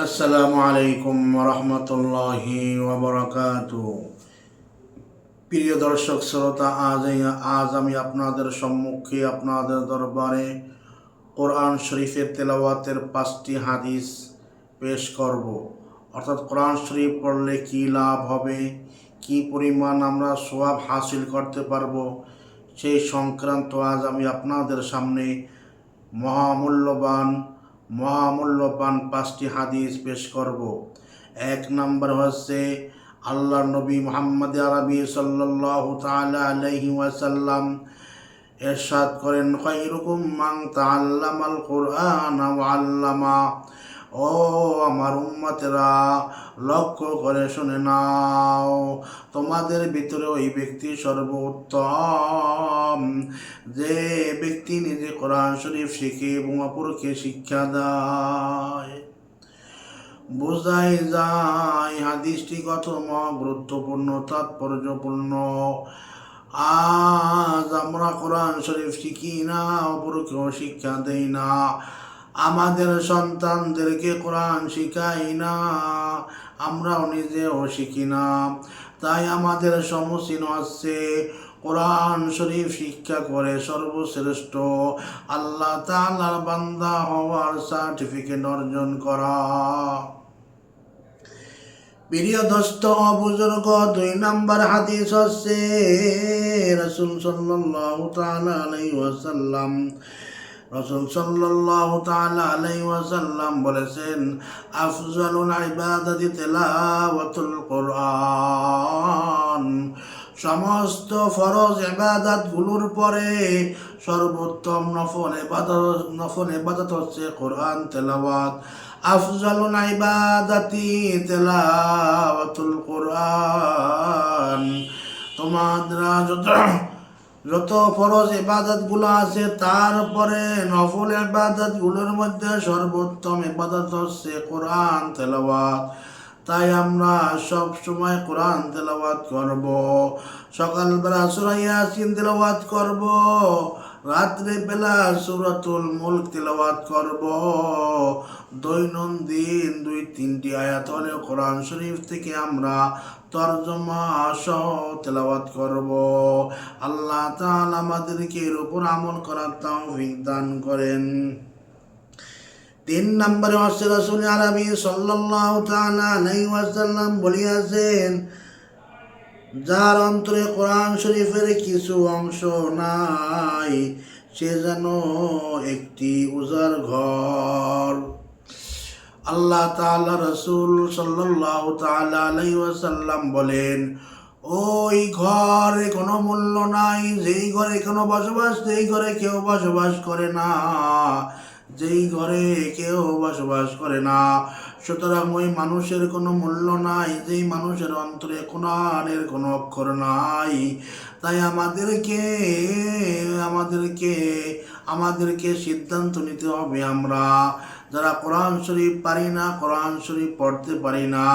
আসসালামু আলাইকুম রহমতুল্লাহি ওয়াবারাকাতুহু। প্রিয় দর্শক শ্রোতা, আজ আমি আপনাদের সম্মুখে আপনাদের দরবারে কোরআন শরীফের তেলাওয়াতের 5টি হাদিস পেশ করব। অর্থাৎ কোরআন শরীফ পড়লে কী লাভ হবে, কী পরিমাণ আমরা সওয়াব হাসিল করতে পারবো, সেই সংক্রান্ত আজ আমি আপনাদের সামনে মহামূল্যবান 5টি হাদিস পেশ করব। এক নম্বর হচ্ছে আল্লাহর নবী মুহাম্মদ আরবি সাল্লাল্লাহু তাআলা আলাইহি ওয়াসাল্লাম ইরশাদ করেন, খায়রুকুম মান তাআল্লামাল কুরআন ওয়া আল্লামা। ও আমার উম্মতেরা, লক্ষ্য করে শুনে নাও, তোমাদের ভিতরে ওই ব্যক্তি সর্বোত্তম যে ব্যক্তি নিজে কোরআন শরীফ শিখে এবং অপরকে শিক্ষা দেয়। বোঝাই যায় হাদিসটি কত গুরুত্বপূর্ণ, তাৎপর্যপূর্ণ। আজ আমরা কোরআন শরীফ শিখি না, অপরকেও শিক্ষা দেই না, আমাদের সন্তানদেরকে কোরআন শিখাই না, আমরাও নিজেও শিখি না। তাই আমাদের সম্মুখীন হচ্ছে কোরআন শরীফ শিক্ষা করে সর্বশ্রেষ্ঠ আল্লাহ তাআলার বান্দা হওয়ার সার্টিফিকেট অর্জন করা। প্রিয় দোস্ত ও বুজুর্গ, 2 নম্বর হাদিস হচ্ছে রাসূল সাল্লাল্লাহু তাআলা আলাইহি ওয়াসাল্লাম বলেছেন, আফজালুল ইবাদাতি তিলাওয়াতুল কুরআন। সমস্ত ফরজ ইবাদত গুলোর পরে সর্বোত্তম নফল ইবাদত হচ্ছে কোরআন তেলাওয়াত। আফজালুল ইবাদাতি তিলাওয়াতুল কুরআন। তোমরা যত ফরজ ইবাদত গুলো আছে তারপরে নফল ইবাদত গুলোর মধ্যে সর্বোত্তম ইবাদত হচ্ছে কোরআন তেলাওয়াত। তাই আমরা সব সময় কোরআন তেলাওয়াত করব। সকালবেলা সূরা ইয়াসিন তেলাওয়াত করব, রাত্রে বেলা সূরাতুল মুলক তেলাওয়াত করব। দৈনন্দিন 2-3টি আয়াত হলে কোরআন শরীফ থেকে আমরা তরজমা সহ তেলাওয়াত করব। আল্লাহ তাআলা আমাদেরকে এর উপর আমল করার তৌফিক দান করেন। 3 নম্বরে হচ্ছে রাসূল আরবি সাল্লাল্লাহু তাআলা আলাইহি ওয়াসাল্লাম বলিয়াছেন, যার অন্তরে কোরআন শরীফের কিছু অংশ নাই সে যেন একটি উজাড় ঘর। আল্লাহ তাআলা রাসূল সাল্লাল্লাহু তাআলা আলাইহি ওয়াসাল্লাম বলেন, ওই ঘরে কোনো মূল্য নাই যেই ঘরে কেউ বসবাস করে না, যেই ঘরে কেউ বসবাস করে না। সুতরাং ওই মানুষের কোনো মূল্য নাই যেই মানুষের অন্তরে কোরআনের কোনো অক্ষর নাই। তাই আমাদেরকে সিদ্ধান্ত নিতে হবে, আমরা যারা কোরআন শরীফ পারি না, কোরআন শরীফ পড়তে পারি না,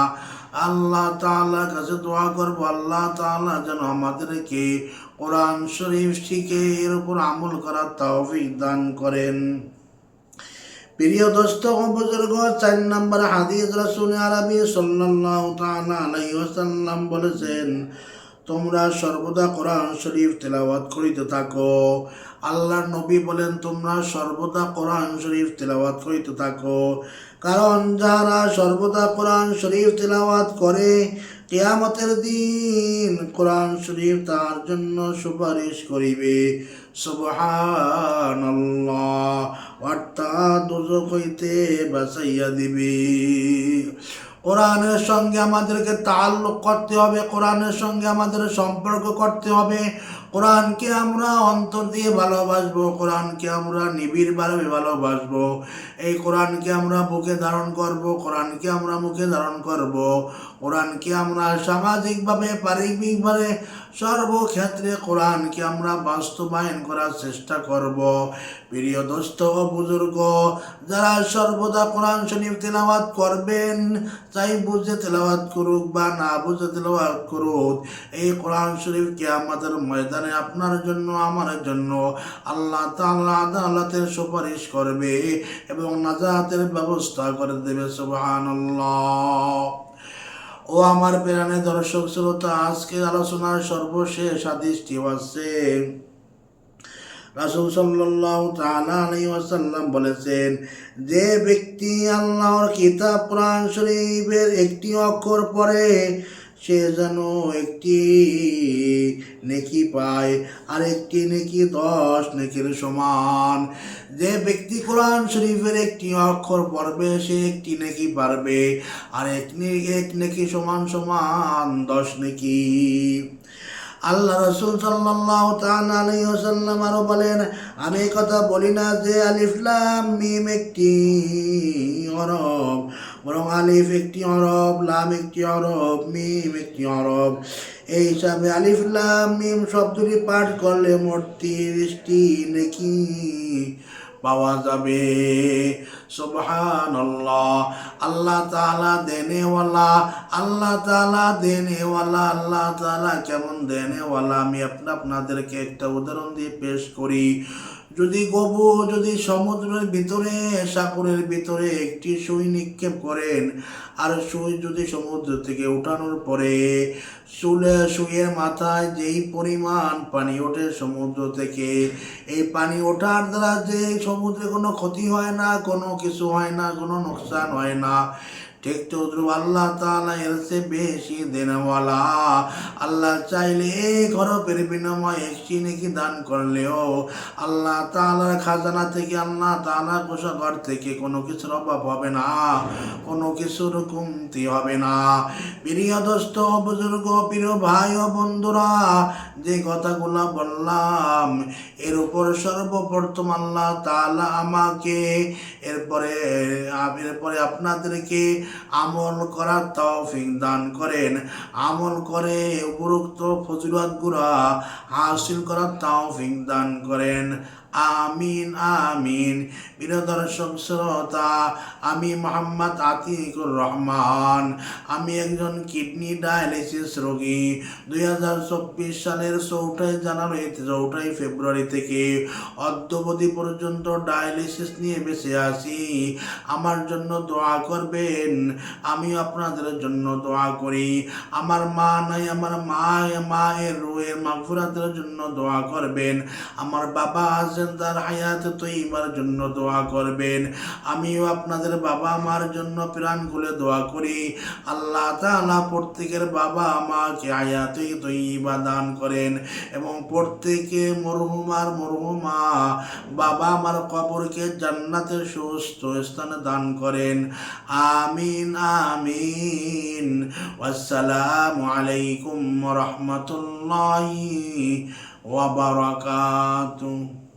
আল্লাহ তাআলার কাছে দোয়া করব, আল্লাহ তাআলা যেন আমাদেরকে কোরআন শরীফ শিখে এর উপর আমল করার তৌফিক দান করেন। প্রিয় দোস্ত ও বুজুর্গ, 4 নম্বর হাদিস রাসূল আরবি সাল্লাল্লাহু তাআলা আলাইহি ওয়াসাল্লাম বলেছেন, তোমরা সর্বদা কোরআন শরীফ তেলাওয়াত করিতে থাকো। আল্লাহর নবী বলেন, তোমরা সর্বদা কোরআন শরীফ তেলাওয়াত করিতে থাকো, কারণ যারা সর্বদা কোরআন শরীফ তেলাওয়াত করে কিয়ামতের দিন কোরআন শরীফ তার জন্য সুপারিশ করিবে। সুবহানাল্লাহ, অর্থাৎ দুজক হইতে বাঁচাইয়া দিবে। কোরআনের সঙ্গে আমাদেরকে তাআল্লুক করতে হবে, কোরআনের সঙ্গে আমাদের সম্পর্ক করতে হবে। কোরআনকে আমরা অন্তর দিয়ে ভালোবাসবো, কোরআনকে আমরা নিবিড়ভাবে ভালোবাসবো। এই কোরআনকে আমরা বুকে ধারণ করব, কোরআনকে আমরা মুখে ধারণ করব, কোরআনকে আমরা সামাজিকভাবে পারিবারিকভাবে সর্বক্ষেত্রে কোরআনকে আমরা বাস্তবায়ন করার চেষ্টা করব। প্রিয় দোস্ত ও বুজুর্গ, যারা সর্বদা কোরআন শরীফ তেলাওয়াত করবেন, চাই বুঝে তেলাওয়াত করুক বা না বুঝে তেলাওয়াত করুক, এই কোরআন শরীফ কিয়ামতের ময়দানে ময়দানে আপনার জন্য আমার জন্য আল্লাহ তাআলা আদালতের সুপারিশ করবে এবং নাজাতের ব্যবস্থা করে দেবে। সুবহানাল্লাহ। ও আমার প্রাণে দর্শক শ্রোতা, আজকের আলোচনার সর্বশেষ হাদিসটি হচ্ছে রাসূল সাল্লাল্লাহু তাআলা আলাইহি ওয়াসাল্লাম বলেছেন, যে ব্যক্তি আল্লাহর কিতাব কোরআন শরীফের একটি অক্ষর পড়ে সে যেন একটি নেকি পায়, আর একটি নেকি 10 নেকির সমান। যে ব্যক্তি কোরআন শরীফের একটি অক্ষর পড়বে সে একটি নেকি পারবে, আর এক নেকি সমান সমান 10 নেকি। আল্লাহ রাসূল সাল্লাল্লাহু তাআলা আলাইহি ওয়াসাল্লাম আরো বলেন, আমি এই কথা বলি না যে আলিফ লাম মিম একটি হরফ, বরং আলিফ একটি হরফ, লাম একটি হরফ, মিম একটি হরফ। এই হিসাবে আলিফ লাম মিম শব্দটি পাঠ করলে মোট 30টি নেকি পাওয়া যাবে। সুবহানাল্লাহ। আল্লাহ তাআলা দেনেওয়ালা, আল্লাহ তাআলা দেনেওয়ালা, আল্লাহ তাআলা কেমন দেনেওয়ালা আমি আপনাদেরকে একটা উদাহরণ দিয়ে পেশ করি। যদি সমুদ্রের ভিতরে, সাগরের ভিতরে একটি সুই নিক্ষেপ করেন, আর সুই যদি সমুদ্র থেকে উঠানোর পরে সুইয়ের মাথায় যেই পরিমাণ পানি ওঠে সমুদ্র থেকে, এই পানি ওঠার দ্বারা যে সমুদ্রে কোনো ক্ষতি হয় না, কোনো কিছু হয় না, কোনো নোকসান হয় না, ঠিক তদ্রুপ আল্লাহ তাআলা এর চেয়ে বেশি দেনওয়ালা। আল্লাহ চাইলে এক হরফের বিনিময়ে একটি নেকি দান করলেও আল্লাহ তাআলার খাজানা থেকে, আল্লাহ তাআলার কোষাগার থেকে কোনো কিছুর অভাব হবে না, কোনো কিছুর কমতি হবে না। প্রিয় দোস্ত, বুজুর্গ, প্রিয় ভাই ও বন্ধুরা, যে কথাগুলো বললাম এর উপর সর্বপ্রথম আল্লাহ তাআলা আমাকে এরপরে আপনাদেরকে আমল করার তৌফিক দান করেন, আমল করে উপরোক্ত ফজিলতগুলো হাসিল করার তৌফিক দান করেন। আমিন আমিন। প্রিয় দর্শক শ্রোতা, আমি মোহাম্মদ আতিকুর রহমান, আমি একজন কিডনি ডায়ালিসিস রোগী। 2024 সালের 4ই ফেব্রুয়ারি থেকে অদ্যাবধি পর্যন্ত ডায়ালিসিস নিয়ে বেঁচে আছি। আমার জন্য দোয়া করবেন, আমিও আপনাদের জন্য দোয়া করি। আমার মা নাই, আমার মায়ের রুহের মাগফিরাতের জন্য দোয়া করবেন। আমার বাবা আছেন, তার হায়াত তৈবার জন্য দোয়া করবেন। আমিও আপনাদের বাবা মার জন্য প্রাণ খুলে দোয়া করি। আল্লাহ তাআলা প্রত্যেকের বাবা মাকে হায়াতে তৈবা দান করেন এবং প্রত্যেকে মরহুমা বাবা আমার কবরকে জান্নাতের সুস্থ স্থানে দান করেন। আমিন আমিন। ওয়াসসালামু আলাইকুম ওয়া রাহমাতুল্লাহি ওয়া বারাকাতুহু।